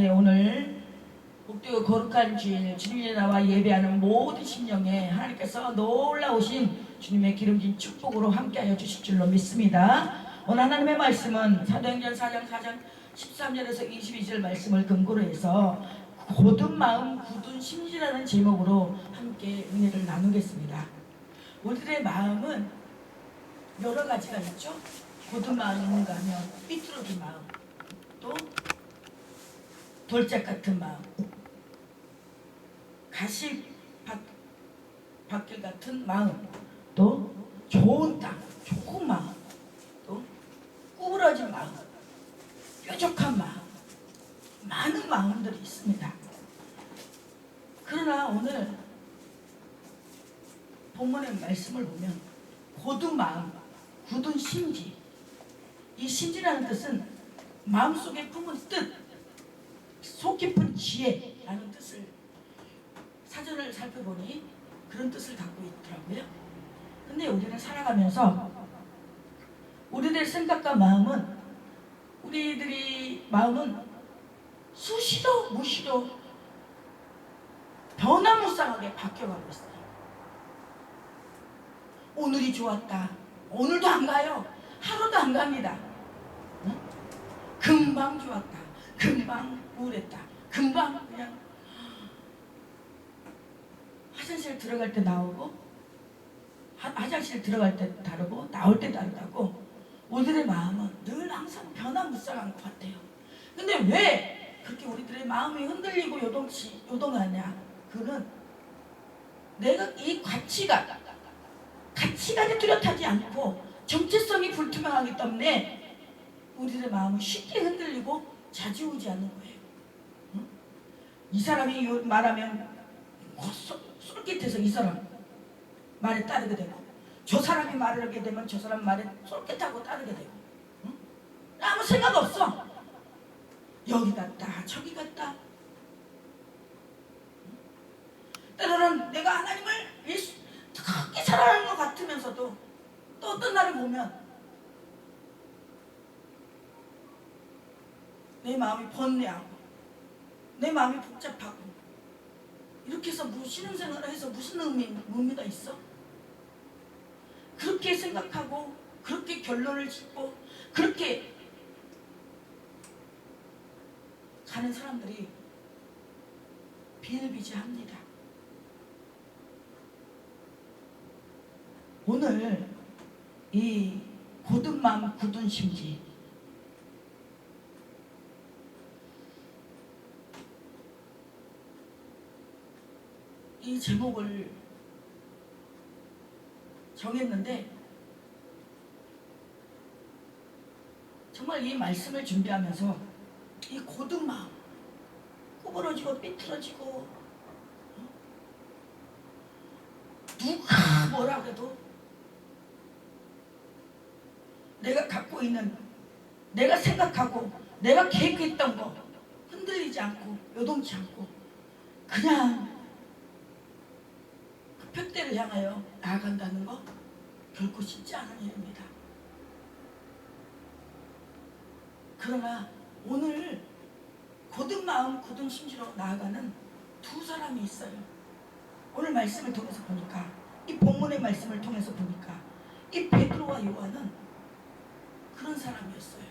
오늘 복되고 거룩한 주일 주님이 나와 예배하는 모든 심령에 하나님께서 놀라우신 주님의 기름진 축복으로 함께하여 주실 줄로 믿습니다. 오늘 하나님의 말씀은 사도행전 4장 13절에서 22절 말씀을 근거로 해서 고든 마음 굳은 심지라는 제목으로 함께 은혜를 나누겠습니다. 우리들의 마음은 여러 가지가 있죠. 고든 마음이 있는가 하면 삐뚤어진 마음, 또 돌짝 같은 마음, 가시밭길 같은 마음, 또 좋은 땅, 좋은 마음, 또 구부러진 마음, 뾰족한 마음, 많은 마음들이 있습니다. 그러나 오늘 본문의 말씀을 보면 고든 마음, 굳은 심지, 이 심지라는 뜻은 마음속에 품은 뜻, 속 깊은 지혜라는 뜻을 사전을 살펴보니 그런 뜻을 갖고 있더라고요. 근데 우리는 살아가면서 우리들의 생각과 마음은, 우리들이 마음은 수시로 무시로 변화무쌍하게 바뀌어가고 있어요. 오늘이 좋았다, 오늘도 안 가요. 하루도 안 갑니다. 응? 금방 좋았다, 금방 우울했다, 금방 그냥 화장실 들어갈 때 나오고, 화장실 들어갈 때 다르고 나올 때 다르다고 우리들의 마음은 늘 항상 변화무쌍한 것 같아요. 근데 왜 그렇게 우리들의 마음이 흔들리고 요동하냐? 그는 내가 이 가치관이 뚜렷하지 않고 정체성이 불투명하기 때문에 우리들의 마음은 쉽게 흔들리고 좌지우지하는 거예요. 응? 이 사람이 말하면 솔깃해서 이 사람 말에 따르게 되고, 저 사람이 말을 하게 되면 저 사람 말에 솔깃하고 따르게 되고, 응? 아무 생각 없어. 여기 갔다 저기 갔다. 때로는 내가 하나님을 그렇게 사랑하는 것 같으면서도 또 어떤 날을 보면 내 마음이 번뇌하고 내 마음이 복잡하고, 이렇게 해서 신앙생활을 해서 무슨 의미가 있어? 그렇게 생각하고 그렇게 결론을 짓고 그렇게 가는 사람들이 비일비재합니다. 오늘 이 고든 마음 굳은 심지, 이 제목을 정했는데, 정말 이 말씀을 준비하면서 이 고든 마음, 구부러지고 삐뚤어지고, 누가 뭐라 해도 내가 갖고 있는, 내가 생각하고 내가 계획했던 거 흔들리지 않고 요동치 않고 그냥 그 표대를 향하여 나아간다는 거 결코 쉽지 않은 일입니다. 그러나 오늘 고든 마음 굳은 심지로 나아가는 두 사람이 있어요. 오늘 말씀을 통해서 보니까, 이 본문의 말씀을 통해서 보니까 이 베드로와 요한은 그런 사람이었어요.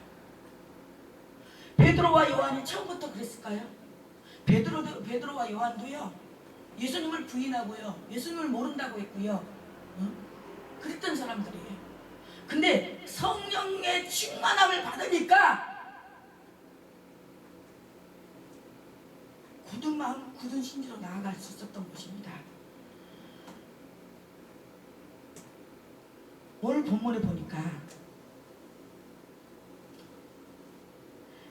베드로와 요한이 처음부터 그랬을까요? 베드로와 요한도요, 예수님을 부인하고요, 예수님을 모른다고 했고요, 그랬던 사람들이에요. 근데 성령의 충만함을 받으니까 굳은 마음 굳은 심지로 나아갈 수 있었던 것입니다. 오늘 본문에 보니까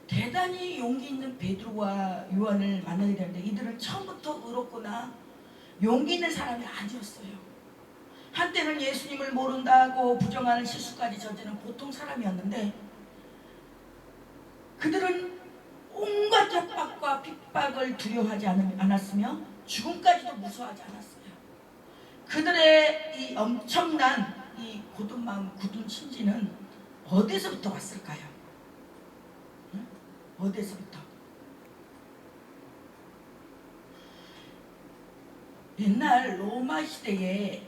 대단히 용기 있는 베드로와 요한을 만나게 되는데, 이들은 처음부터 의롭거나 용기 있는 사람이 아니었어요. 한때는 예수님을 모른다고 부정하는 실수까지 저지른 보통 사람이었는데, 그들은 온갖 협박과 핍박을 두려워하지 않았으며 죽음까지도 무서워하지 않았어요. 그들의 이 엄청난 이 고든 마음 굳은 심지는 어디서부터 왔을까요? 어디서부터? 옛날 로마 시대에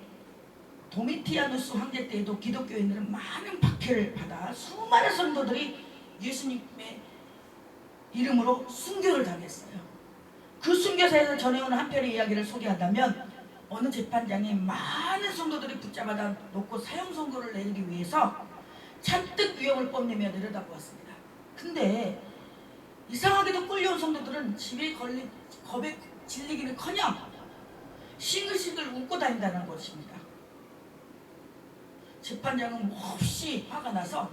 도미티아누스 황제 때에도 기독교인들은 많은 박해를 받아 수많은 성도들이 예수님의 이름으로 순교를 당했어요. 그 순교사에서 전해오는 한편의 이야기를 소개한다면 어느 재판장이 많은 성도들이 붙잡아다 놓고 사형 선고를 내리기 위해서 잔뜩 위험을 뽐내며 내려다보았습니다. 근데 이상하게도 끌려온 성도들은 집에 걸린 겁에 질리기는커녕 싱글싱글 웃고 다닌다는 것입니다. 재판장은 몹시 화가 나서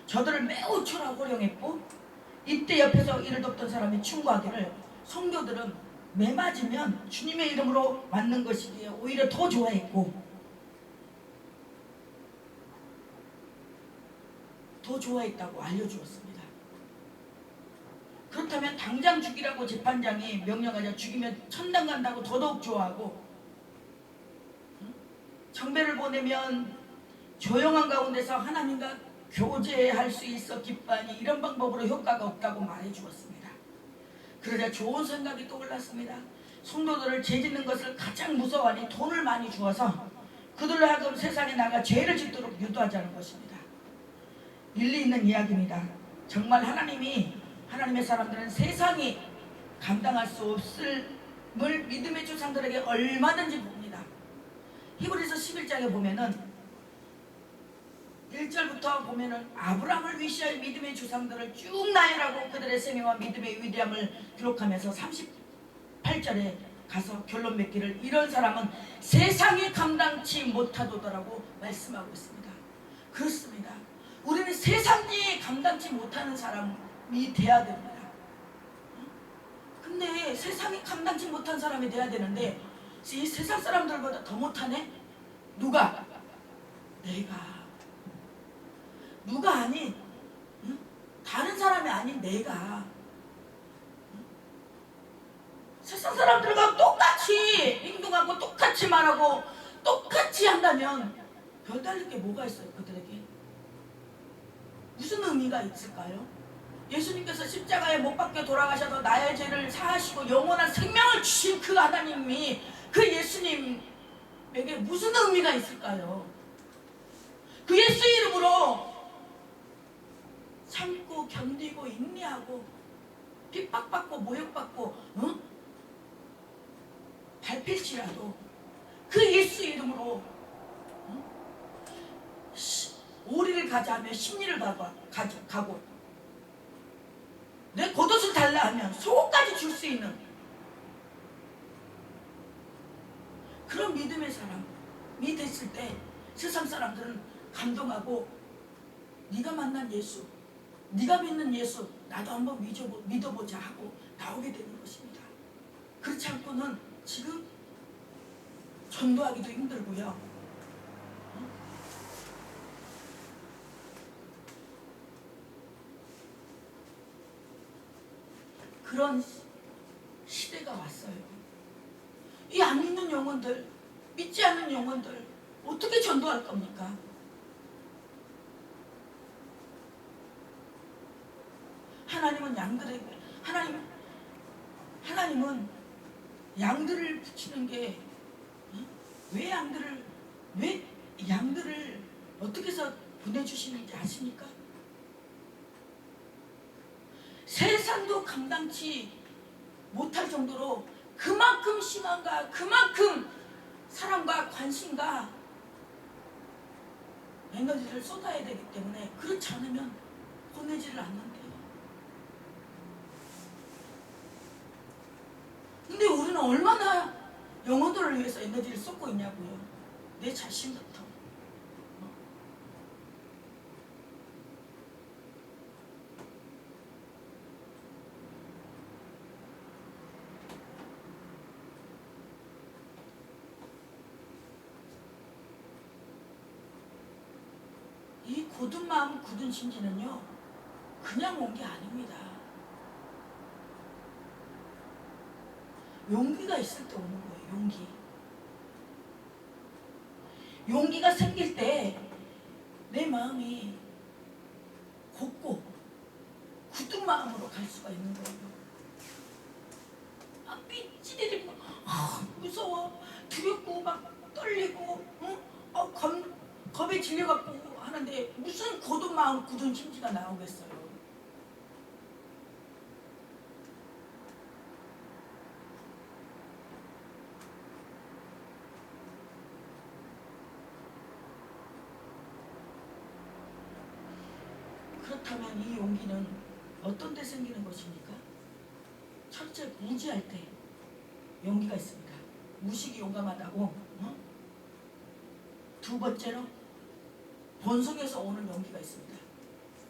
저들을 매우 초라하고 호령했고, 이때 옆에서 이를 돕던 사람이 충고하기를 성도들은 매 맞으면 주님의 이름으로 맞는 것이기에 오히려 더 좋아했고 더 좋아했다고 알려주었습니다. 그렇다면 당장 죽이라고 재판장이 명령하자 죽이면 천당 간다고 더더욱 좋아하고, 정배를 보내면 조용한 가운데서 하나님과 교제할 수 있어 기뻐하니 이런 방법으로 효과가 없다고 말해주었습니다. 그러자 좋은 생각이 떠올랐습니다. 성도들을 죄짓는 것을 가장 무서워하니 돈을 많이 주어서 그들로 하여금 세상에 나가 죄를 짓도록 유도하자는 것입니다. 일리 있는 이야기입니다. 정말 하나님의 사람들은 세상이 감당할 수 없음을 믿음의 조상들에게 얼마든지 봅니다. 히브리서 11장에 보면은 1절부터 보면은 아브라함을 위시하여 믿음의 조상들을 쭉 나열하고 그들의 생애와 믿음의 위대함을 기록하면서 38절에 가서 결론 맺기를 이런 사람은 세상이 감당치 못하도다라고 말씀하고 있습니다. 그렇습니다. 우리는 세상이 감당치 못하는 사람이 돼야 됩니다. 근데 세상이 감당치 못한 사람이 돼야 되는데 이 세상 사람들보다 더 못하네? 누가? 누가 아닌, 다른 사람이 아닌 내가 세상 사람들과 똑같이 행동하고 똑같이 말하고 똑같이 한다면 별다를 게 뭐가 있어요? 그들에게 무슨 의미가 있을까요? 예수님께서 십자가에 못 박혀 돌아가셔서 나의 죄를 사하시고 영원한 생명을 주신 그 하나님이 그 예수님에게 무슨 의미가 있을까요? 그 예수 이름으로 참고 견디고 인내하고 핍박받고 모욕받고 밟힐지라도 그 예수 이름으로 오리를 가자하며 심리를 가고 내 겉옷을 달라 하면 속옷까지 줄 수 있는 그런 믿음의 사람이 됐을 때 세상 사람들은 감동하고 네가 만난 예수, 네가 믿는 예수 나도 한번 믿어보자 하고 나오게 되는 것입니다. 그렇지 않고는 지금 전도하기도 힘들고요. 그런 시대가 왔어요. 이 안 믿는 영혼들, 믿지 않는 영혼들 어떻게 전도할 겁니까? 하나님은 하나님은 양들을 붙이는 게 왜 양들을 어떻게 해서 보내주시는지 아십니까? 세상도 감당치 못할 정도로 그만큼 심한가, 그만큼 사랑과 관심과 에너지를 쏟아야 되기 때문에 그렇지 않으면 보내지를 않는데요. 근데 우리는 얼마나 영혼들을 위해서 에너지를 쏟고 있냐고요. 내 자신부터. 이 굳은 마음, 굳은 심지는요, 그냥 온 게 아닙니다. 용기가 있을 때 오는 거예요. 용기가 생길 때 내 마음이 곱고 굳은 마음으로 갈 수가 있는 거예요. 삐찌리고 두렵고 막 떨리고 겁에 질려갖고 하는데 무슨 고든 마음 굳은 심지가 나오겠어요. 그렇다면 이 용기는 어떤 데 생기는 것입니까? 첫째, 무지할 때 용기가 있습니다. 무식이 용감하다고. 두 번째로 본성에서 오는 용기가 있습니다.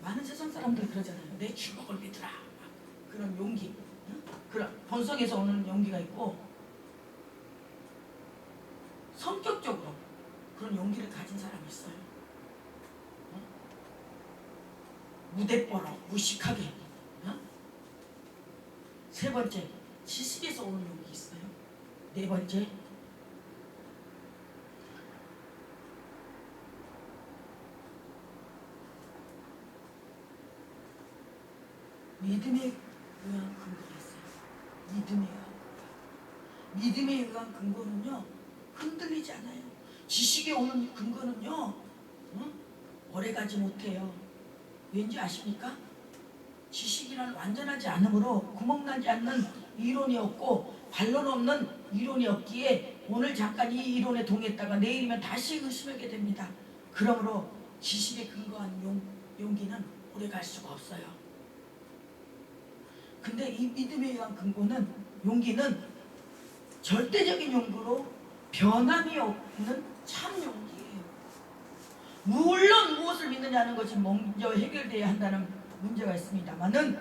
많은 세상 사람들 그러잖아요. 내 주먹을 믿으라. 그런 용기, 그런 본성에서 오는 용기가 있고, 성격적으로 그런 용기를 가진 사람이 있어요. 무대뽀로 무식하게. 세 번째, 지식에서 오는 용기 있어요. 네 번째, 믿음에 의한 근거가 있어요. 믿음에 의한 근거는요, 흔들리지 않아요. 지식에 오는 근거는요, 오래가지 못해요. 왠지 아십니까? 지식이란 완전하지 않으므로 구멍나지 않는 이론이 없고 반론 없는 이론이 없기에 오늘 잠깐 이 이론에 동의했다가 내일이면 다시 의심하게 됩니다. 그러므로 지식에 근거한 용기는 오래갈 수가 없어요. 근데 이 믿음에 의한 근거는, 용기는 절대적인 용기로 변함이 없는 참 용기예요. 물론 무엇을 믿느냐는 것이 먼저 해결돼야 한다는 문제가 있습니다만은,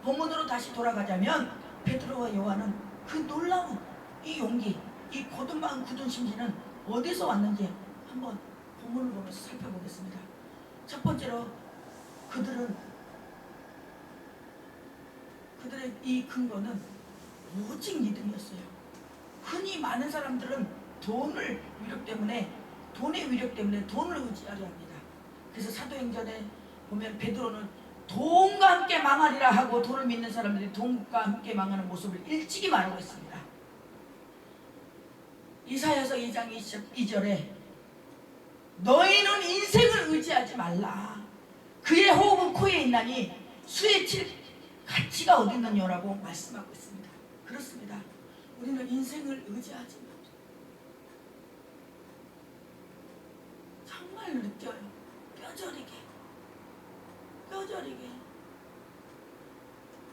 본문으로 다시 돌아가자면 베드로와 요한은 그 놀라운 이 용기, 이 고든 마음 굳은 심지는 어디서 왔는지 한번 본문을 보면서 살펴보겠습니다. 첫 번째로 그들의 이 근거는 오직 믿음이었어요. 흔히 많은 사람들은 돈의 위력 때문에 돈을 의지하려 합니다. 그래서 사도행전에 보면 베드로는 돈과 함께 망하리라 하고 돈을 믿는 사람들이 돈과 함께 망하는 모습을 일찍이 말하고 있습니다. 이사야서 2장 22절에 너희는 인생을 의지하지 말라. 그의 호흡은 코에 있나니 수에 칠 가치가 어디 있느냐라고 말씀하고 있습니다. 그렇습니다. 우리는 인생을 의지하지 마. 정말 느껴요. 뼈저리게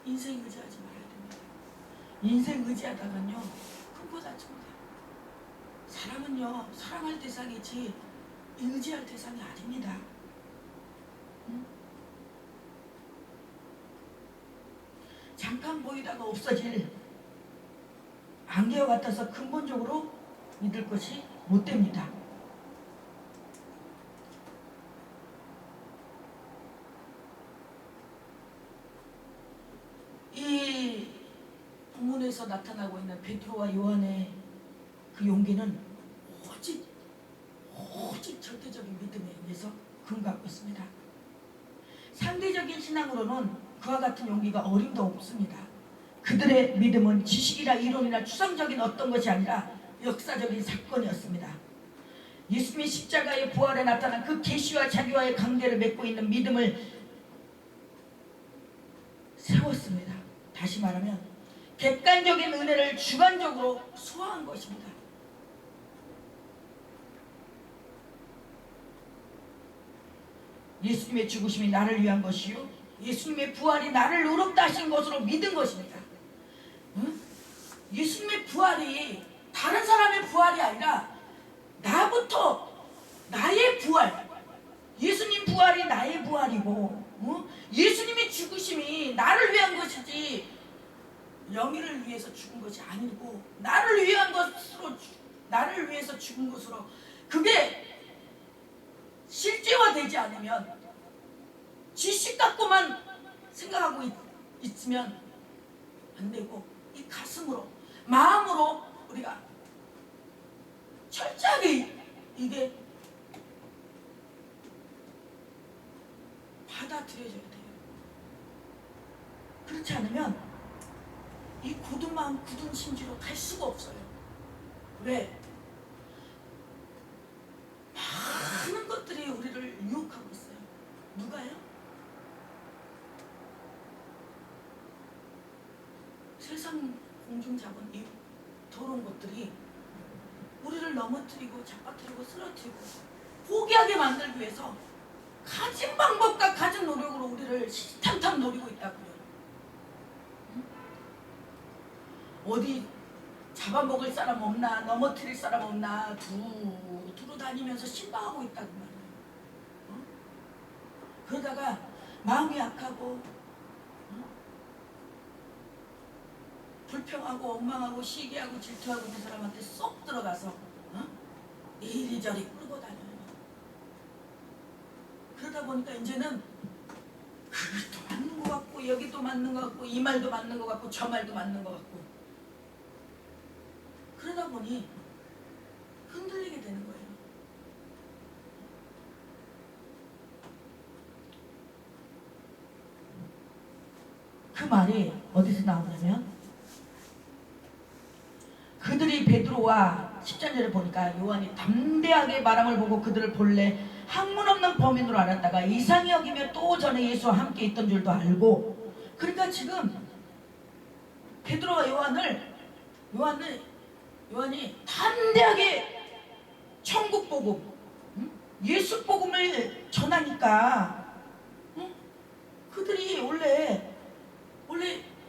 인생 의지하지 말아야 됩니다. 인생 의지하다간요 큰 거 다칩니다. 사람은요 사랑할 대상이지 의지할 대상이 아닙니다. 잠깐 보이다가 없어질 안개와 같아서 근본적으로 믿을 것이 못 됩니다. 이 본문에서 나타나고 있는 베드로와 요한의 그 용기는 오직 절대적인 믿음에 의해서 근거하고 있습니다. 상대적인 신앙으로는 그와 같은 용기가 어림도 없습니다. 그들의 믿음은 지식이나 이론이나 추상적인 어떤 것이 아니라 역사적인 사건이었습니다. 예수님의 십자가의 부활에 나타난 그 계시와 자기와의 관계를 맺고 있는 믿음을 세웠습니다. 다시 말하면 객관적인 은혜를 주관적으로 소화한 것입니다. 예수님의 죽으심이 나를 위한 것이요 예수님의 부활이 나를 의롭다 하신 것으로 믿은 것입니다. 예수님의 부활이 다른 사람의 부활이 아니라 나부터 나의 부활, 예수님 부활이 나의 부활이고 예수님의 죽으심이 나를 위한 것이지 영예를 위해서 죽은 것이 아니고 나를 위해서 죽은 것으로, 그게 실제화되지 않으면 지식 갖고만 생각하고 있으면 안 되고, 이 가슴으로 마음으로 우리가 철저하게 이게 받아들여져야 돼요. 그렇지 않으면 이 굳은 마음 굳은 심지로 갈 수가 없어요. 왜? 것들이 우리를 유혹하고 있어요. 누가요? 세상 공중자본 이 더러운 것들이 우리를 넘어뜨리고 잡아뜨리고 쓰러뜨리고 포기하게 만들기 위해서 가진 방법과 가진 노력으로 우리를 시탐탐 노리고 있다고요. 어디 잡아먹을 사람 없나, 넘어뜨릴 사람 없나 두루 다니면서 신방하고 있다고 말이에요. 그러다가 마음이 약하고 불평하고 원망하고 시기하고 질투하고 있는 사람한테 쏙 들어가서 이리저리 끌고 다녀요. 그러다 보니까 이제는 그것도 맞는 것 같고 여기도 맞는 것 같고 이 말도 맞는 것 같고 저 말도 맞는 것 같고 그러다 보니 흔들리게 되는 거예요. 그 말이 어디서 나오냐면 그들이 베드로와 10절에 보니까 요한이 담대하게 말함을 보고 그들을 본래 학문 없는 범인으로 알았다가 이상히 여기며 또 전에 예수와 함께 있던 줄도 알고 그러니까 지금 베드로와 요한이 담대하게 천국 복음 예수 복음을 전하니까 그들이 원래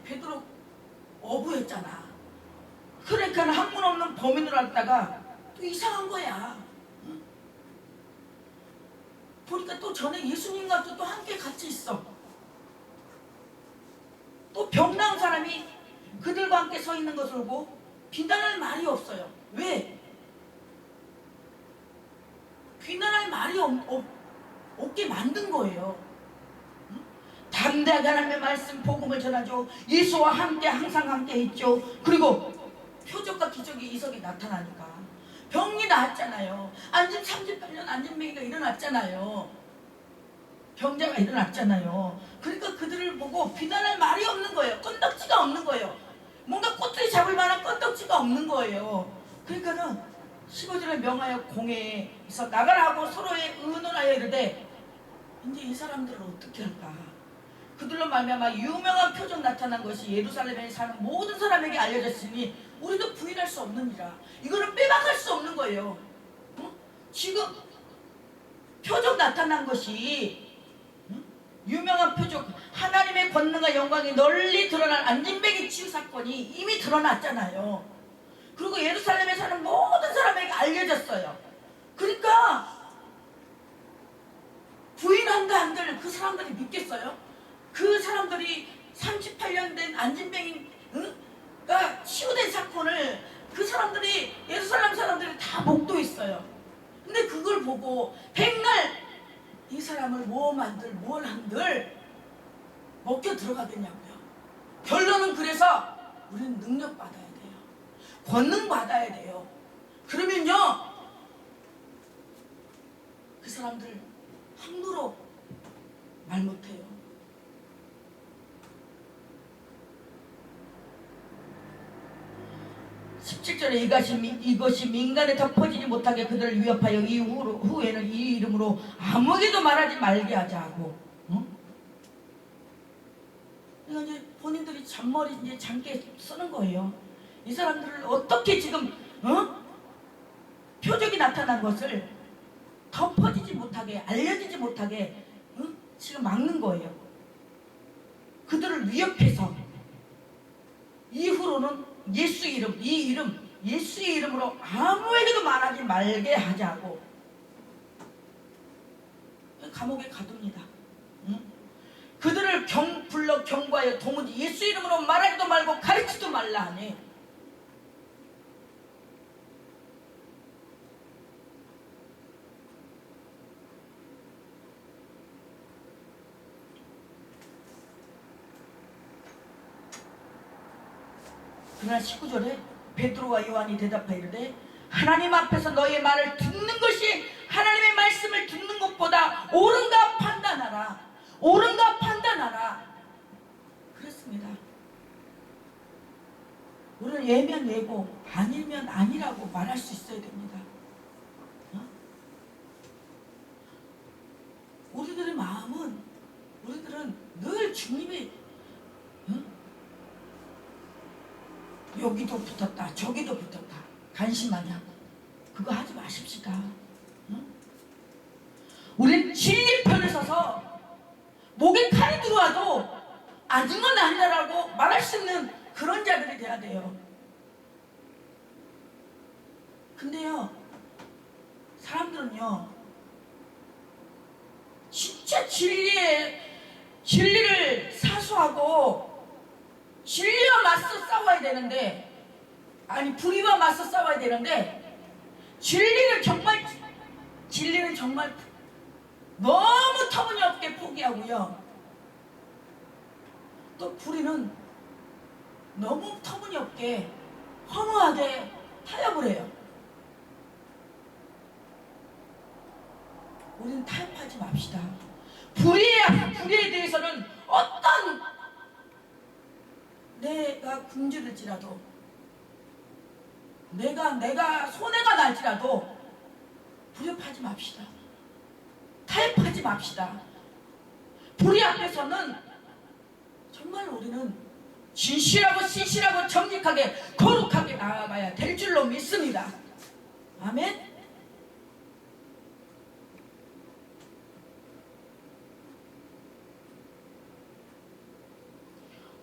베드로 어부였잖아. 그러니까 학문 없는 범인으로 알았다가 또 이상한 거야. 보니까 또 전에 예수님과 또 함께 같이 있어. 또 병난 사람이 그들과 함께 서 있는 것을 보고 비난할 말이 없어요. 왜? 비난할 말이 없게 만든 거예요. 담대하게 하나님의 말씀 복음을 전하죠. 예수와 함께 항상 함께 있죠. 그리고 표적과 기적이 이석이 나타나니까 병이 나았잖아요. 안진 38년 안진뱅이가 일어났잖아요. 병자가 일어났잖아요. 그러니까 그들을 보고 비난할 말이 없는 거예요. 건덕지가 없는 거예요. 뭔가 꼬투리 잡을 만한 건덕지가 없는 거예요. 그러니까는 15절에 명하여 공회에서 나가라 하고 서로의 의논하여 이르되 이제 이 사람들을 어떻게 할까? 그들로 말미암아 유명한 표적 나타난 것이 예루살렘에 사는 모든 사람에게 알려졌으니 우리도 부인할 수 없느니라. 이거는 빼박할 수 없는 거예요. 지금 표적 나타난 것이 유명한 표적 하나님의 권능과 영광이 널리 드러난 안진뱅이 치유 사건이 이미 드러났잖아요. 그리고 예루살렘에 사는 모든 사람에게 알려졌어요. 그러니까 부인한다 한들 그 사람들이 믿겠어요? 그 사람들이 38년 된 안진뱅이가 치유된 사건을 그 사람들이 예루살렘 사람들이 다 목도했어요. 근데 그걸 보고 백날 이 사람을 뭘 한들 먹혀 들어가겠냐고요. 결론은 그래서 우리는 능력 받아야 돼요. 권능 받아야 돼요. 그러면요 그 사람들 함부로 말 못해요. (17절에) 이것이 민간에 덮어지지 못하게 그들을 위협하여 후에는 이 이름으로 아무에게도 말하지 말게 하자 하고 그러니까 이제 본인들이 잔머리 이제 장게 쓰는 거예요. 이 사람들을 어떻게 지금 표적이 나타난 것을 덮어지지 못하게 알려지지 못하게 지금 막는 거예요. 그들을 위협해서 이후로는 예수의 이름, 예수의 이름으로 아무에게도 말하지 말게 하자고 감옥에 가둡니다. 그들을 불러 경고하여 도무지 예수 이름으로 말하지도 말고 가르치지도 말라 하니 그러나 19절에 베드로와 요한이 대답하여 이르되 하나님 앞에서 너희의 말을 듣는 것이 하나님의 말씀을 듣는 것보다 옳은가 판단하라. 옳은가 판단하라. 그렇습니다. 우리는 예면 예고 아니면 아니라고 말할 수 있어야 됩니다. 여기도 붙었다 저기도 붙었다 간신 마냥 그거 하지 마십시다. 응? 우린 진리 편에 서서 목에 칼이 들어와도 아닌 건 아니다라고 말할 수 있는 그런 자들이 돼야 돼요. 근데요, 사람들은요 진짜 진리를 사수하고 진리와 맞서 싸워야 되는데, 아니 불의와 맞서 싸워야 되는데 진리는 정말 너무 터무니없게 포기하고요, 또 불의는 너무 터무니없게 허무하게 타협을 해요. 우리는 타협하지 맙시다. 불의에 대해서는 어떤 내가 굶주릴지라도 내가 손해가 날지라도 불협하지 맙시다. 타협하지 맙시다. 불의 앞에서는 정말 우리는 진실하고 신실하고 정직하게 거룩하게 나아가야 될 줄로 믿습니다. 아멘.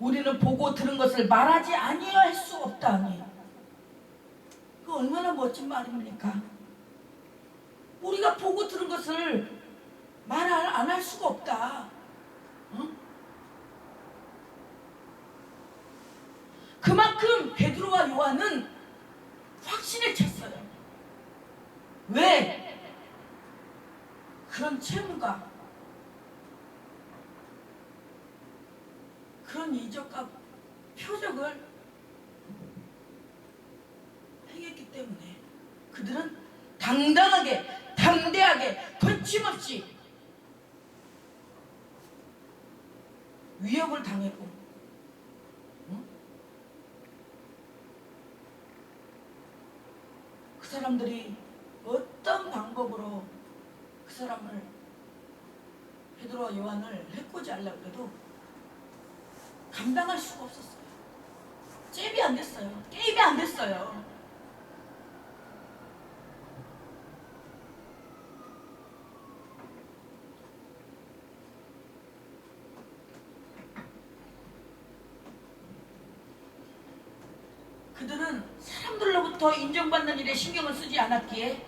우리는 보고 들은 것을 말하지 아니할 수 없다니, 그 얼마나 멋진 말입니까? 우리가 보고 들은 것을 말 안 할 수가 없다. 응? 그만큼 베드로와 요한은 확신에 찼어요. 왜? 그런 체험과 그런 이적과 표적을 행했기 때문에 그들은 당당하게, 담대하게, 거침없이 위협을 당했고, 응? 그 사람들이 어떤 방법으로 그 사람을, 베드로와 요한을 해코지 하려고 해도 감당할 수가 없었어요. 잽이 안 됐어요. 게임이 안 됐어요. 그들은 사람들로부터 인정받는 일에 신경을 쓰지 않았기에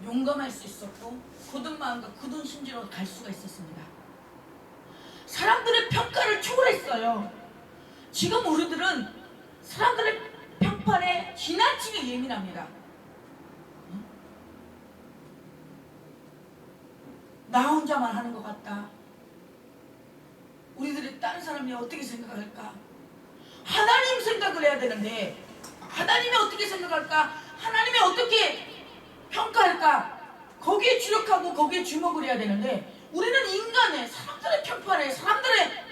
용감할 수 있었고 굳은 마음과 굳은 심지로 갈 수가 있었습니다. 사람들의 평가를 초월했어요. 지금 우리들은 사람들의 평판에 지나치게 예민합니다. 나 혼자만 하는 것 같다. 우리들이 다른 사람이 어떻게 생각할까? 하나님 생각을 해야 되는데 하나님이 어떻게 생각할까? 하나님이 어떻게 평가할까? 거기에 주력하고 거기에 주목을 해야 되는데 우리는 인간의, 사람들의 평판에, 사람들의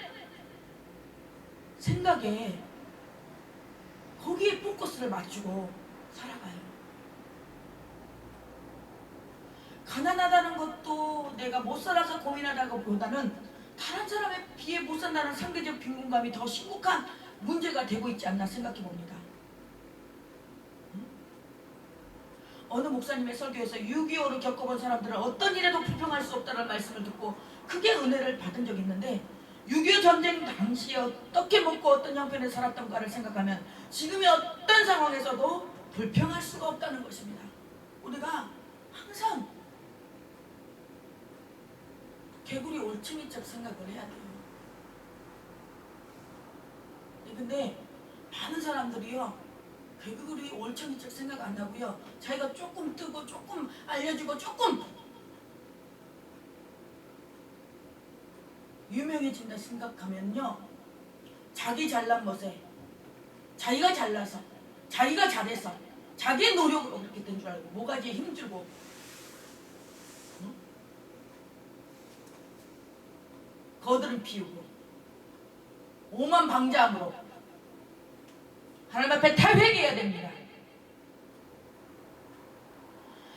생각에 거기에 포커스를 맞추고 살아가요. 가난하다는 것도 내가 못 살아서 고민하다고 보다는 다른 사람에 비해 못 산다는 상대적 빈곤감이 더 심각한 문제가 되고 있지 않나 생각해 봅니다. 어느 목사님의 설교에서 6.25를 겪어본 사람들은 어떤 일에도 불평할 수 없다는 말씀을 듣고 크게 은혜를 받은 적이 있는데, 6.25 전쟁 당시에 어떻게 먹고 어떤 형편에 살았던가를 생각하면 지금의 어떤 상황에서도 불평할 수가 없다는 것입니다. 우리가 항상 개구리 올챙이적 생각을 해야 돼요. 근데 많은 사람들이요, 개구리 올챙이적 생각 안 하고요, 자기가 조금 뜨고 조금 알려주고 조금 유명해진다 생각하면요, 자기 잘난 것에, 자기가 잘나서, 자기가 잘해서, 자기의 노력으로 그렇게 된 줄 알고 모가지에 힘주고, 응? 거들을 피우고 오만방자함으로 하나님 앞에 탈회개해야 됩니다.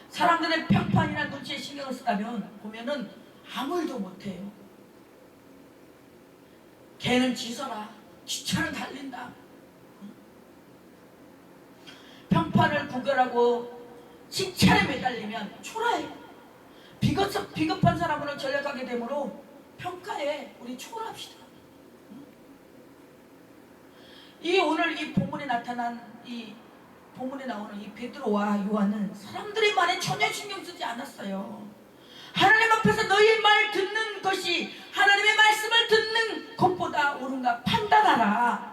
사람들의 평판이나 눈치에 신경을 쓰다면 보면은 아무 일도 못해요. 개는 짖어라, 기차는 달린다, 평판을 구별하고 칭찬에 매달리면 초라해. 비겁한 사람으로 전락하게 되므로 평가에 우리 초라합시다. 이 오늘 이 본문에 나타난 이 본문에 나오는 이 베드로와 요한은 사람들의 말에 전혀 신경 쓰지 않았어요. 하나님 앞에서 너희 말 듣는 것이 하나님의 말씀을 듣는 것보다 옳은가 판단하라.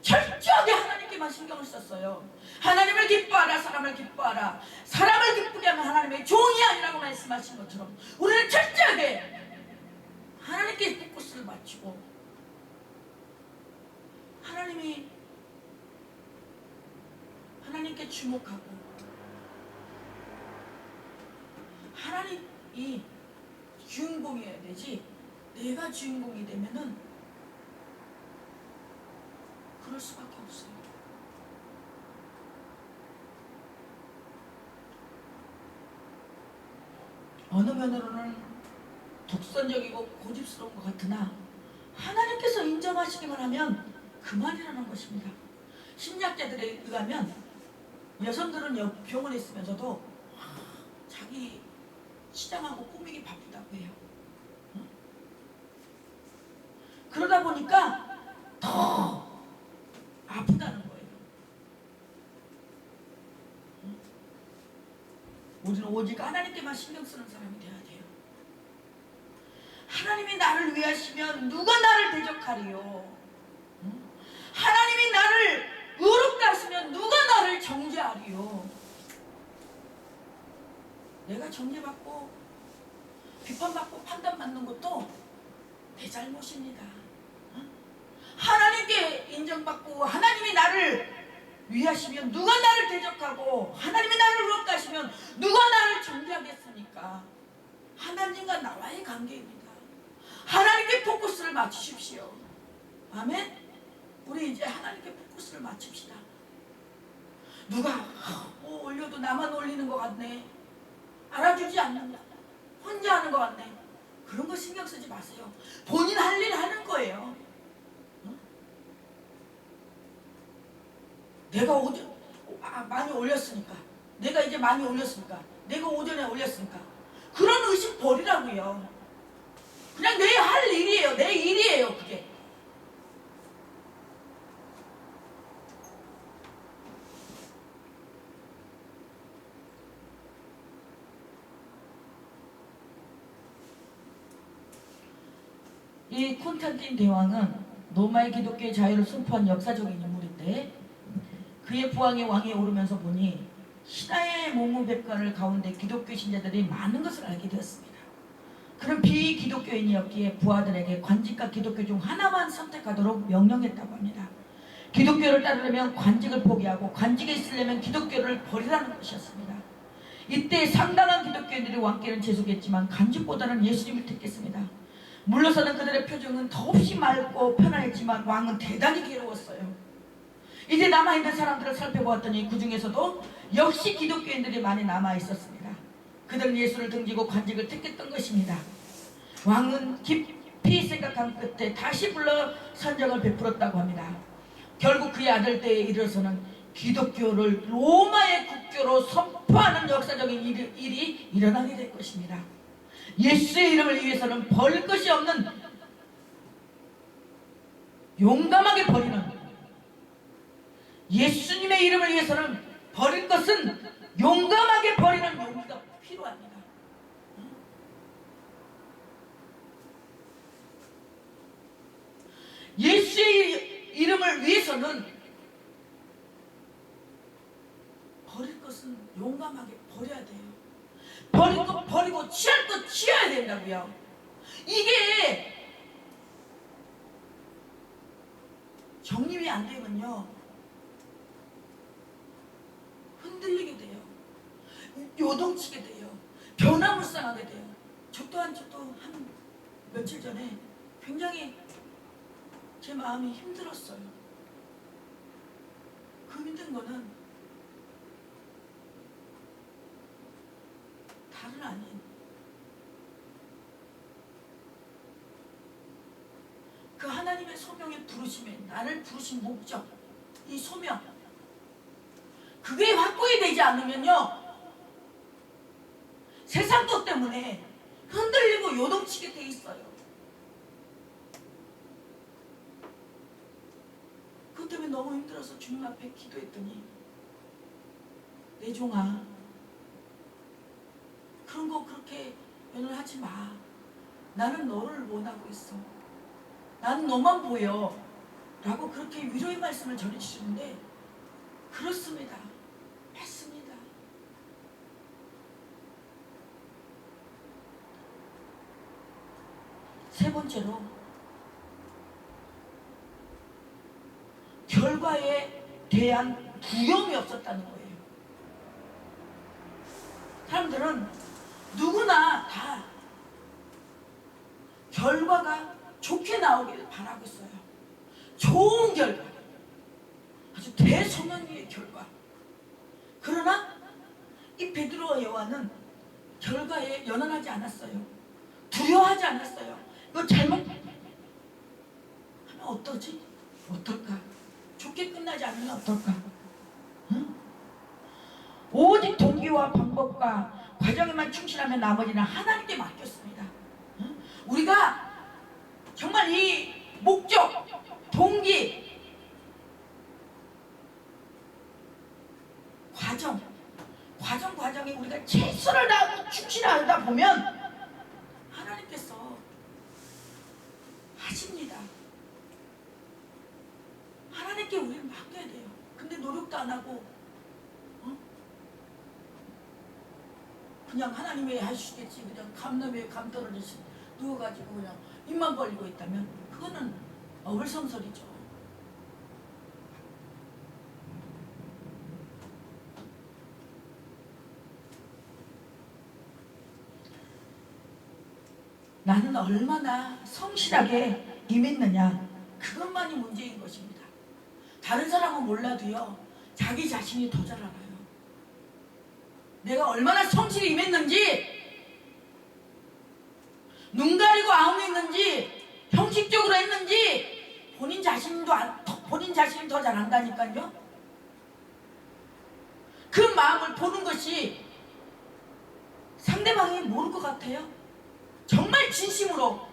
철저하게 하나님께만 신경을 썼어요. 하나님을 기뻐하라, 사람을 기뻐하라. 사람을 기쁘게 하면 하나님의 종이 아니라고 말씀하신 것처럼 우리는 철저하게 하나님께 포커스를 맞추고 하나님께 주목하고 하나님이 주인공이어야 되지, 내가 주인공이 되면은 그럴 수밖에 없어요. 어느 면으로는 독선적이고 고집스러운 것 같으나 하나님께서 인정하시기만 하면 그만이라는 것입니다. 심리학자들에 의하면 여성들은 병원에 있으면서도 자기 치장하고 꾸미기 바쁘다고 해요. 그러다 보니까 더 아프다는 거예요. 우리는 오직 하나님께만 신경 쓰는 사람이 돼야 돼요. 하나님이 나를 위하시면 누가 나를 대적하리요? 하나님이 나를 의롭다 하시면 누가 나를 정죄하리요? 내가 정죄받고 비판받고 판단받는 것도 내 잘못입니다. 하나님께 인정받고 하나님이 나를 위하시면 누가 나를 대적하고 하나님이 나를 의롭다 하시면 누가 나를 정죄하겠습니까? 하나님과 나와의 관계입니다. 하나님께 포커스를 맞추십시오. 아멘? 우리 이제 하나님께 포커스를 맞춥시다. 누가 뭐 올려도 나만 올리는 것 같네, 알아주지 않는다, 혼자 하는 것 같네, 그런 거 신경 쓰지 마세요. 본인 할 일 하는 거예요. 내가 많이 올렸으니까, 내가 이제 많이 올렸으니까, 내가 오전에 올렸으니까, 그런 의식 버리라고요. 그냥 내 할 일이에요. 내 일이에요, 그게. 이 콘스탄틴 대왕은 로마의 기독교의 자유를 선포한 역사적인 인물인데, 그의 부왕이 왕에 오르면서 보니 신하의 모무백관을 가운데 기독교 신자들이 많은 것을 알게 되었습니다. 그런 비기독교인이었기에 부하들에게 관직과 기독교 중 하나만 선택하도록 명령했다고 합니다. 기독교를 따르려면 관직을 포기하고 관직에 있으려면 기독교를 버리라는 것이었습니다. 이때 상당한 기독교인들이 왕께는 재촉했지만 관직보다는 예수님을 택했습니다. 물러서는 그들의 표정은 더없이 맑고 편안했지만 왕은 대단히 괴로웠어요. 이제 남아있는 사람들을 살펴보았더니 그 중에서도 역시 기독교인들이 많이 남아있었습니다. 그들은 예수를 등지고 관직을 택했던 것입니다. 왕은 깊이 생각한 끝에 다시 불러 선정을 베풀었다고 합니다. 결국 그의 아들 때에 이르러서는 기독교를 로마의 국교로 선포하는 역사적인 일이 일어나게 될 것입니다. 예수의 이름을 위해서는 버릴 것이 없는, 용감하게 버리는, 예수님의 이름을 위해서는 버릴 것은 용감하게 버리는 용기가 필요합니다. 예수의 이름을 위해서는 버릴 것은 용감하게 버려야 돼요. 버릴 것 버리고 취할 것 취해야 된다고요. 이게 정립이 안 되면요, 흔들리게 돼요. 요동치게 돼요. 변화무쌍하게 돼요. 저도 한 며칠 전에 굉장히 제 마음이 힘들었어요. 그 힘든 거는 다른 아닌 그 하나님의 소명의 부르심에, 나를 부르신 목적, 이 소명, 그게 확고히 되지 않으면요, 세상 것 때문에 흔들리고 요동치게 돼 있어요. 그것 때문에 너무 힘들어서 주님 앞에 기도했더니, 내 종아, 그런 거 그렇게 연연하지 마. 나는 너를 원하고 있어. 나는 너만 보여. 라고 그렇게 위로의 말씀을 전해주시는데, 그렇습니다. 맞습니다. 세 번째로, 결과에 대한 두려움이 없었다는 거예요. 사람들은 누구나 다 결과가 좋게 나오길 바라고 있어요. 좋은 결과, 아주 대소명의 결과. 그러나 이 베드로와 요한은 결과에 연연하지 않았어요. 두려워하지 않았어요. 이거 잘못하면 어떠지? 어떨까? 좋게 끝나지 않으면 어떨까? 응? 오직 동기와 방법과 과정에만 충실하면 나머지는 하나님께 맡겼습니다. 응? 우리가 정말 이 목적, 동기, 과정에 우리가 최선을 다하고 충실하다 보면 하나님께서 하십니다. 하나님께 우리를 맡겨야 돼요. 근데 노력도 안 하고 그냥 하나님이 하시겠지, 그냥 감놈에 감 떨어지시 누워가지고 그냥 입만 벌리고 있다면 그거는 어불성설이죠. 나는 얼마나 성실하게 임했느냐, 그것만이 문제인 것입니다. 다른 사람은 몰라도요, 자기 자신이 더 잘 알아요. 내가 얼마나 성실히 임했는지, 눈 가리고 아웅했는지, 형식적으로 했는지 본인 자신이 더 잘 안다니까요. 그 마음을 보는 것이 상대방이 모를 것 같아요. 정말 진심으로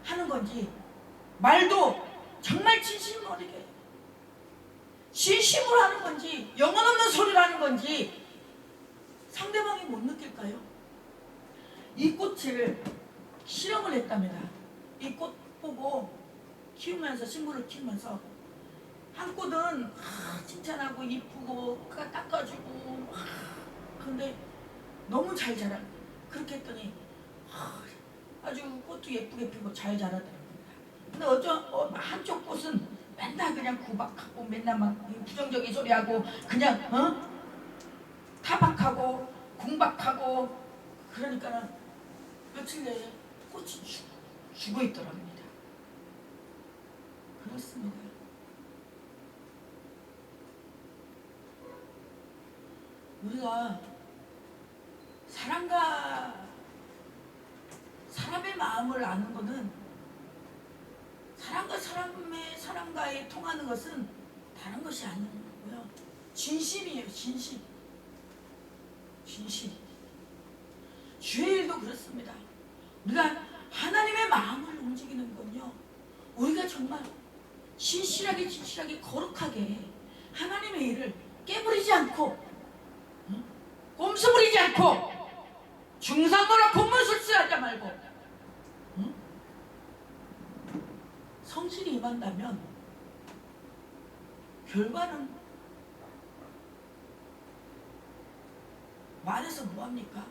하는 건지, 말도 정말 진심으로 이렇게 진심으로 하는 건지, 영혼 없는 소리를 하는 건지 상대방이 못 느낄까요? 이 꽃을 실험을 했답니다. 이 꽃 보고 키우면서, 식물을 키우면서 한 꽃은 칭찬하고 이쁘고 닦아주고, 근데 너무 잘 자라. 그렇게 했더니 아주 꽃도 예쁘게 피고 잘 자라더랍니다. 근데 한쪽 꽃은 맨날 그냥 구박하고, 맨날 막 부정적인 소리하고, 그냥 타박하고 궁박하고, 그러니까는 며칠 내에 꽃이 죽어 있더랍니다. 그렇습니다. 우리가 사람의 마음을 아는 것은, 사람과의 통하는 것은 다른 것이 아니고요, 진심이에요. 진심. 주의 일도 그렇습니다. 우리가 하나님의 마음을 움직이는 건요, 우리가 정말 진실하게 거룩하게 하나님의 일을 깨부리지 않고, 꼼수 부리지 않고, 중상모라 곤문술수하지 말고 성실히 임한다면 결과는 말해서 뭐합니까?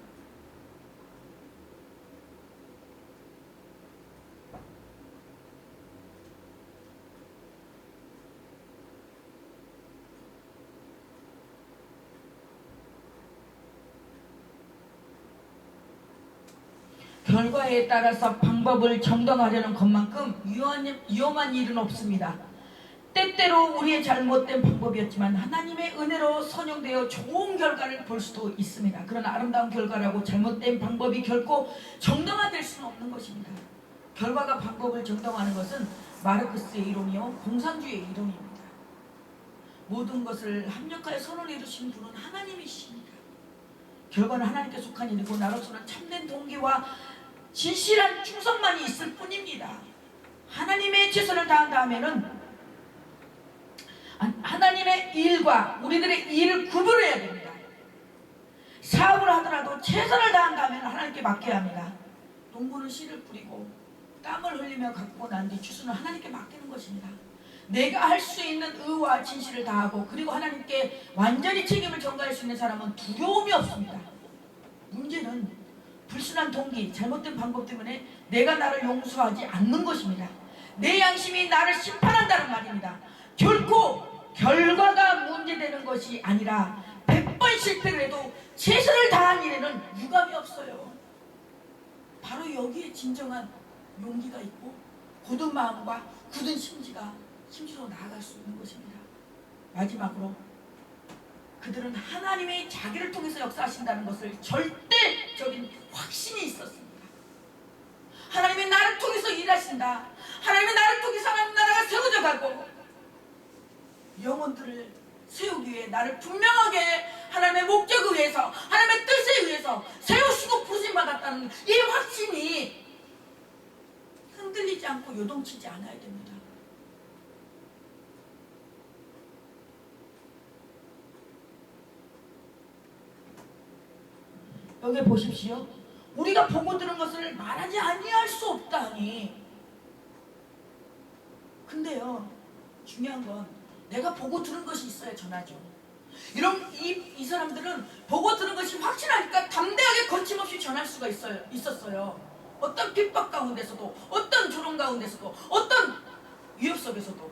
결과에 따라서 방법을 정당하려는 것만큼 위험한 일은 없습니다. 때때로 우리의 잘못된 방법이었지만 하나님의 은혜로 선용되어 좋은 결과를 볼 수도 있습니다. 그러나 아름다운 결과라고 잘못된 방법이 결코 정당화될 수는 없는 것입니다. 결과가 방법을 정당화하는 것은 마르크스의 이론이요, 공산주의의 이론입니다. 모든 것을 합력하여 선을 이루신 분은 하나님이십니다. 결과는 하나님께 속한 일이고 나로서는 참된 동기와 진실한 충성만이 있을 뿐입니다. 하나님의 최선을 다한 다음에는 하나님의 일과 우리들의 일을 구분해야 됩니다. 사업을 하더라도 최선을 다한 다음에는 하나님께 맡겨야 합니다. 농부는 씨를 뿌리고 땀을 흘리며 가꾸고 난 뒤 추수는 하나님께 맡기는 것입니다. 내가 할 수 있는 의와 진실을 다하고 그리고 하나님께 완전히 책임을 전가할 수 있는 사람은 두려움이 없습니다. 문제는 불순한 동기, 잘못된 방법 때문에 내가 나를 용서하지 않는 것입니다. 내 양심이 나를 심판한다는 말입니다. 결코 결과가 문제되는 것이 아니라 100번 실패를 해도 최선을 다한 일에는 유감이 없어요. 바로 여기에 진정한 용기가 있고 굳은 마음과 굳은 심지로 나아갈 수 있는 것입니다. 마지막으로 그들은 하나님이 자기를 통해서 역사하신다는 것을 절대적인 확신이 있었습니다. 하나님이 나를 통해서 일하신다. 하나님이 나를 통해서 하나님 나라가 세워져 가고 영혼들을 세우기 위해 나를 분명하게 하나님의 목적을 위해서 하나님의 뜻에 의해서 세우시고 부르심받았다는 이 확신이 흔들리지 않고 요동치지 않아야 됩니다. 여기 보십시오. 우리가 보고 들은 것을 말하지 아니할 수 없다니. 근데요, 중요한 건 내가 보고 들은 것이 있어야 전하죠. 이 사람들은 보고 들은 것이 확실하니까 담대하게 거침없이 전할 수가 있었어요. 어떤 핍박 가운데서도, 어떤 조롱 가운데서도, 어떤 위협 속에서도.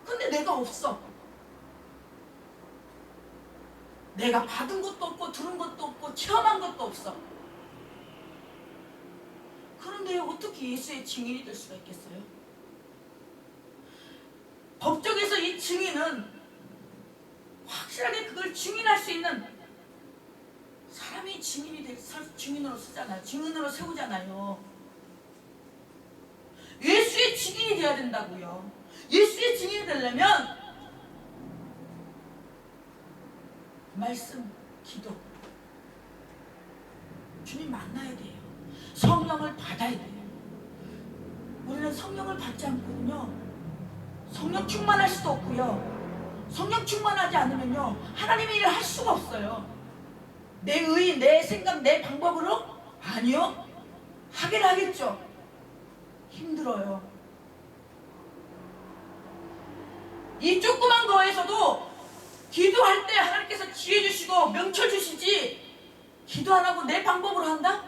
근데 내가 없어. 내가 받은 것도 없고 들은 것도 없고 체험한 것도 없어. 그런데 어떻게 예수의 증인이 될 수가 있겠어요? 법정에서 이 증인은 확실하게 그걸 증인할 수 있는 사람이 증인으로 쓰잖아요. 증인으로 세우잖아요. 예수의 증인이 되어야 된다고요. 예수의 증인이 되려면 말씀, 기도, 주님 만나야 돼요. 성령을 받아야 돼요. 우리는 성령을 받지 않고는요, 성령 충만할 수도 없고요, 성령 충만하지 않으면요 하나님의 일을 할 수가 없어요. 내 의, 내 생각, 내 방법으로? 아니요. 하긴 하겠죠. 힘들어요. 이 조그만 거에서도 기도할 때 하나님께서 지혜 주시고 명철 주시지, 기도 안 하고 내 방법으로 한다?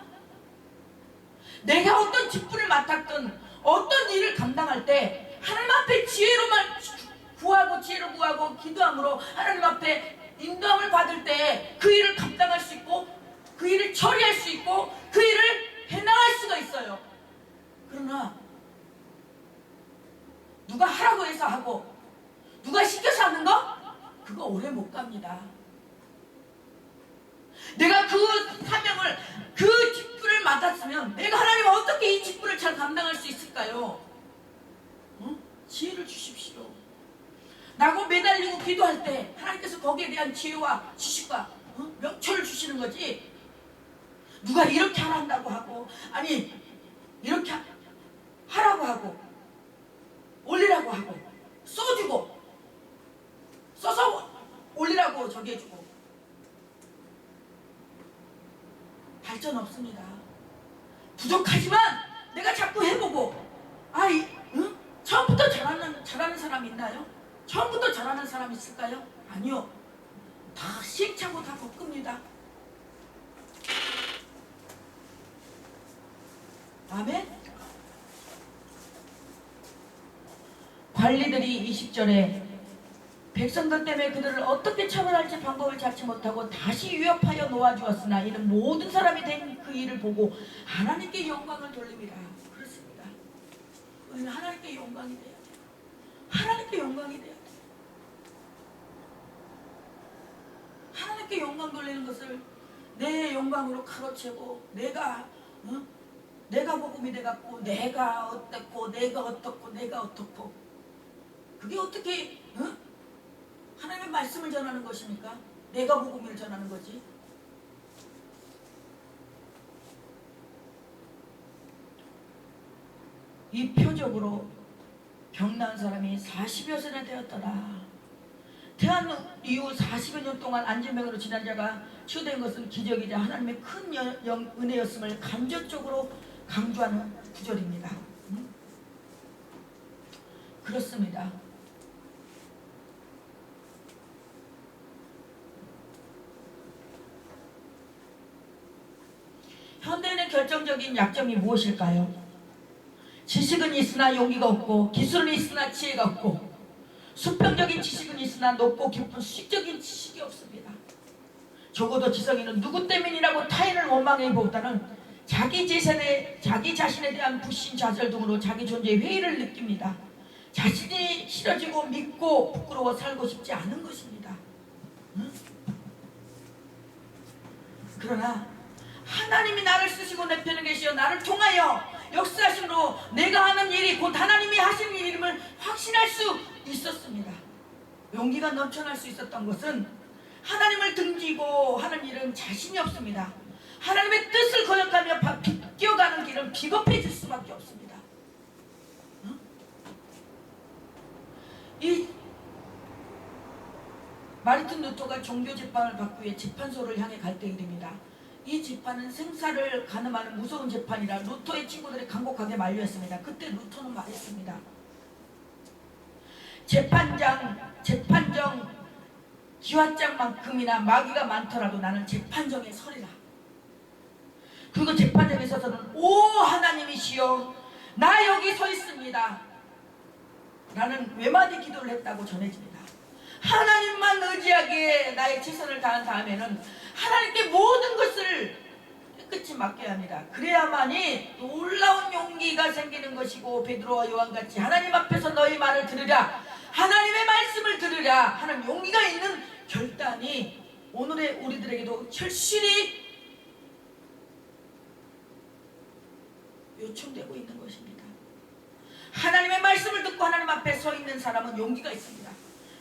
내가 어떤 직분을 맡았든 어떤 일을 감당할 때 하나님 앞에 지혜로만 구하고 지혜로 구하고 기도함으로 하나님 앞에 인도함을 받을 때 그 일을 감당할 수 있고 그 일을 처리할 수 있고 그 일을 해나갈 수가 있어요. 그러나 누가 하라고 해서 하고 누가 시켜서 하는 거? 그거 오래 못 갑니다. 내가 그 사명을, 그 직분을 맡았으면 내가 하나님 어떻게 이 직분을 잘 감당할 수 있을까요? 지혜를 주십시오. 나고 매달리고 기도할 때 하나님께서 거기에 대한 지혜와 지식과 명철을 주시는 거지, 누가 이렇게 하란다고 하고 아니 이렇게 하라고 하고 올리라고 하고 써주고 써서 올리라고 저기 해주고 발전 없습니다. 부족하지만 내가 자꾸 해보고 처음부터 잘하는 사람 있나요? 처음부터 잘하는 사람 있을까요? 아니요. 다 시행착오 다 겪습니다. 아멘. 관리들이 20절에 백성들 때문에 그들을 어떻게 처벌할지 방법을 잡지 못하고 다시 위협하여 놓아주었으나 이는 모든 사람이 된 그 일을 보고 하나님께 영광을 돌립니다. 그렇습니다. 우리는 하나님께 영광이 돼야 돼요. 하나님께 영광이 돼야 돼요. 하나님께 영광 돌리는 것을 내 영광으로 가로채고 내가 복음이 돼갖고 내가 어떻고 그게 어떻게 하나님의 말씀을 전하는 것입니까? 내가 복음을 전하는 거지. 이 표적으로 병난 사람이 40여 세나 되었더라. 태안 이후 40여 년 동안 안진병으로 지난 자가 치유된 것은 기적이자 하나님의 큰 은혜였음을 간접적으로 강조하는 구절입니다. 그렇습니다. 현대인의 결정적인 약점이 무엇일까요? 지식은 있으나 용기가 없고, 기술은 있으나 지혜가 없고, 수평적인 지식은 있으나 높고 깊은 수직적인 지식이 없습니다. 적어도 지성인은 누구 때문이라고 타인을 원망해보다는 자기 자신에 대한 불신, 좌절 등으로 자기 존재의 회의를 느낍니다. 자신이 싫어지고 믿고 부끄러워 살고 싶지 않은 것입니다. 응? 그러나 하나님이 나를 쓰시고 내 편에 계시어 나를 통하여 역사하심으로 내가 하는 일이 곧 하나님이 하신 일임을 확신할 수 있었습니다. 용기가 넘쳐날 수 있었던 것은 하나님을 등지고 하는 일은 자신이 없습니다. 하나님의 뜻을 거역하며 비껴가는 길은 비겁해질 수밖에 없습니다. 응? 이 마르틴 루터가 종교 재판을 받기 위해 재판소를 향해 갈 때 일입니다. 이 재판은 생사를 가늠하는 무서운 재판이라 루터의 친구들이 간곡하게 만류했습니다. 그때 루터는 말했습니다. 재판정 기와장만큼이나 마귀가 많더라도 나는 재판정에 서리라. 그리고 재판정에 서서는 오 하나님이시여 나 여기 서 있습니다 라는 외마디 기도를 했다고 전해집니다. 하나님만 의지하기에 나의 최선을 다한 다음에는 하나님께 모든 것을 깨끗이 맡겨야 합니다. 그래야만이 놀라운 용기가 생기는 것이고, 베드로와 요한같이 하나님 앞에서 너희 말을 들으랴, 하나님의 말씀을 들으랴 하는 용기가 있는 결단이 오늘의 우리들에게도 절실히 요청되고 있는 것입니다. 하나님의 말씀을 듣고 하나님 앞에 서 있는 사람은 용기가 있습니다.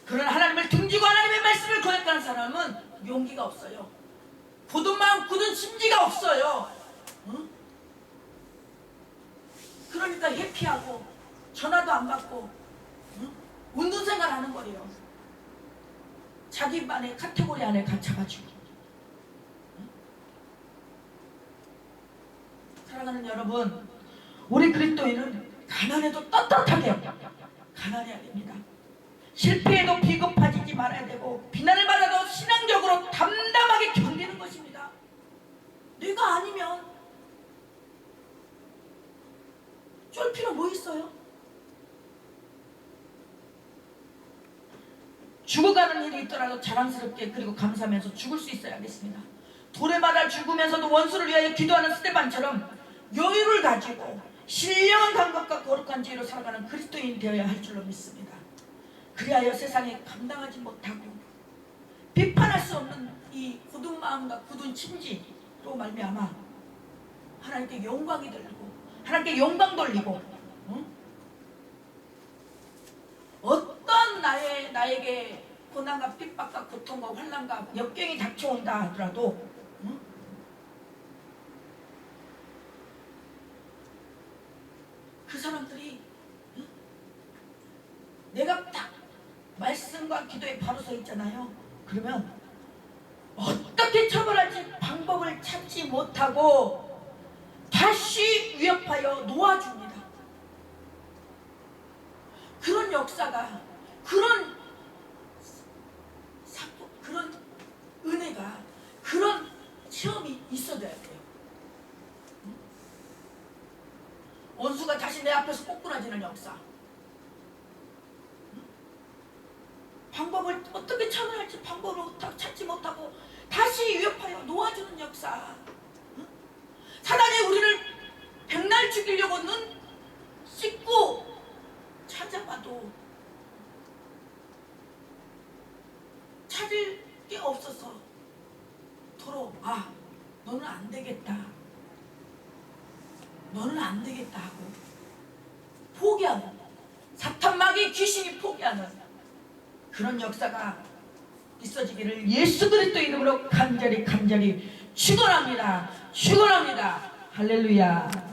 그러나 하나님을 등지고 하나님의 말씀을 거역하는 사람은 용기가 없어요. 굳은 마음, 굳은 심지가 없어요. 응? 그러니까 회피하고 전화도 안 받고 응? 운동 생활하는 거예요. 자기만의 카테고리 안에 갇혀가지고. 응? 사랑하는 여러분, 우리 그리스도인은 가난해도 떳떳하게 가난해야 됩니다. 실패해도 비겁해지지 말아야 되고, 비난을 받아도 신앙적으로 담담하게 견디는 것입니다. 내가 아니면 쫄 필요 뭐 있어요? 죽어가는 일이 있더라도 자랑스럽게 그리고 감사하면서 죽을 수 있어야겠습니다. 돌에 맞아 죽으면서도 원수를 위하여 기도하는 스데반처럼 여유를 가지고 신령한 감각과 거룩한 지혜로 살아가는 그리스도인이 되어야 할 줄로 믿습니다. 그리하여 세상에 감당하지 못하고 비판할 수 없는 이 굳은 마음과 굳은 심지로 말미암아 하나님께 영광이 돌리고 하나님께 영광 돌리고, 응? 어떤 나에게 고난과 핍박과 고통과 환난과 역경이 닥쳐온다 하더라도, 응? 그 사람들이, 응? 내가 딱 말씀과 기도에 바로 서 있잖아요. 그러면 어떻게 처벌할지 방법을 찾지 못하고 다시 위협하여 놓아줍니다. 그런 역사가, 그런 사건, 그런 은혜가, 그런 체험이 있어야 돼요. 원수가 다시 내 앞에서 꼬꾸라지는 역사, 방법을 어떻게 처벌할지 방법을 찾지 못하고 다시 위협하여 놓아주는 역사. 사단이 우리를 백날 죽이려고는 씻고 찾아봐도 찾을 게 없어서 도로 너는 안 되겠다, 너는 안 되겠다 하고 포기하는, 사탄 마귀 귀신이 포기하는 그런 역사가 있어지기를 예수 그리스도 이름으로 간절히 축원합니다. 축원합니다. 할렐루야.